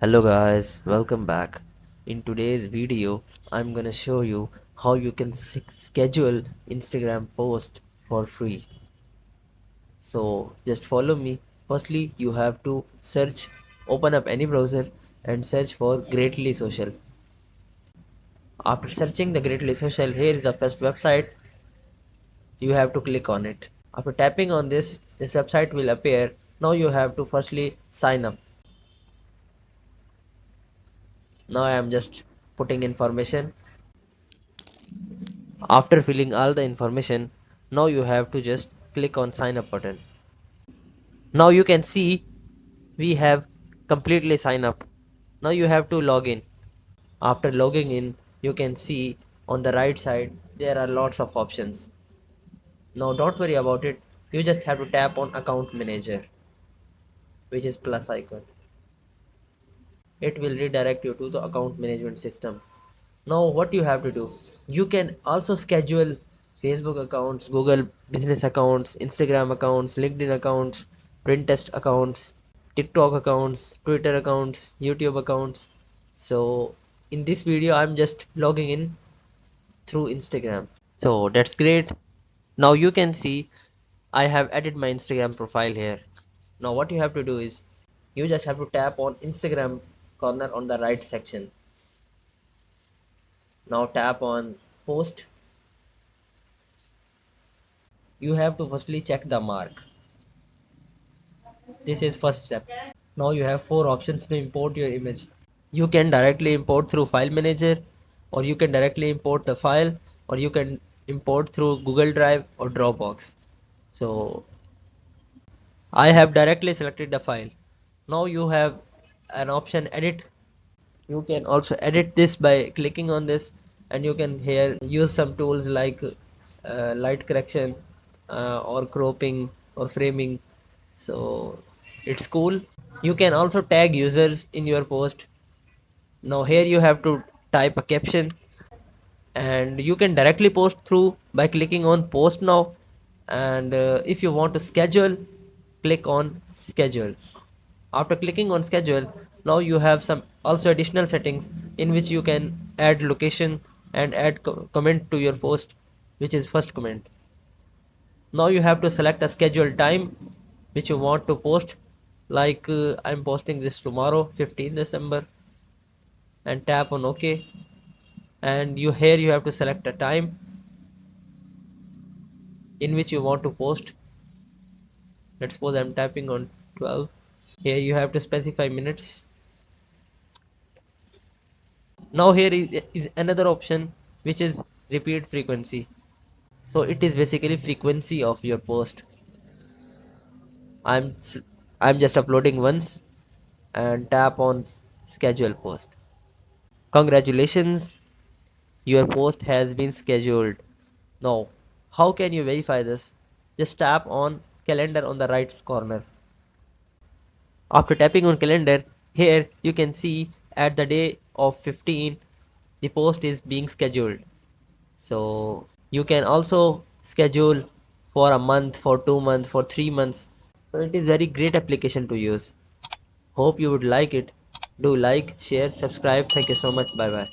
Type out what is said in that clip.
Hello guys, welcome back. In today's video, I'm gonna show you how you can schedule Instagram post for free. So just follow me. Firstly, you have to open up any browser and search for Greatly Social. After searching the Greatly Social, here is the first website. You have to click on it. After tapping on this website will appear. Now you have to firstly sign up. Now I am just putting information. After filling all the information, now you have to just click on sign up button. Now you can see we have completely signed up. Now you have to log in. After logging in, you can see on the right side there are lots of options. Now don't worry about it. You just have to tap on account manager, which is plus icon. It will redirect you to the account management system. Now what you have to do, you can also schedule Facebook accounts, Google business accounts, Instagram accounts, LinkedIn accounts, Pinterest accounts, TikTok accounts, Twitter accounts, YouTube accounts. So in this video I'm just logging in through Instagram. So that's great. Now you can see I have added my Instagram profile here. Now what you have to do is you just have to tap on Instagram corner on the right section. Now tap on post. You have to firstly check the mark. This is first step. Now you have four options to import your image. You can directly import through file manager, or you can directly import the file, or you can import through Google Drive or Dropbox. So I have directly selected the file. Now you have an option edit. You can also edit this by clicking on this, and you can here use some tools like light correction or cropping or framing. So it's cool. You can also tag users in your post. Now here you have to type a caption, and you can directly post through by clicking on post now. And if you want to schedule, click on schedule. After clicking on schedule, now you have some also additional settings in which you can add location and add comment to your post, which is first comment. Now you have to select a scheduled time which you want to post, like I'm posting this tomorrow 15 December, and tap on OK. And you have to select a time in which you want to post. Let's suppose I'm tapping on 12. Here you have to specify minutes. Now is another option which is repeat frequency. So it is basically frequency of your post. i'm I'm just uploading once, and tap on schedule post. Congratulations, your post has been scheduled. Now how can you verify this? Just tap on calendar on the right corner. After tapping on calendar, here you can see at the day of 15 the post is being scheduled. So you can also schedule for a month, for 2 months, for 3 months. So it is very great application to use. Hope you would like it. Do like, share, subscribe. Thank you so much. Bye bye.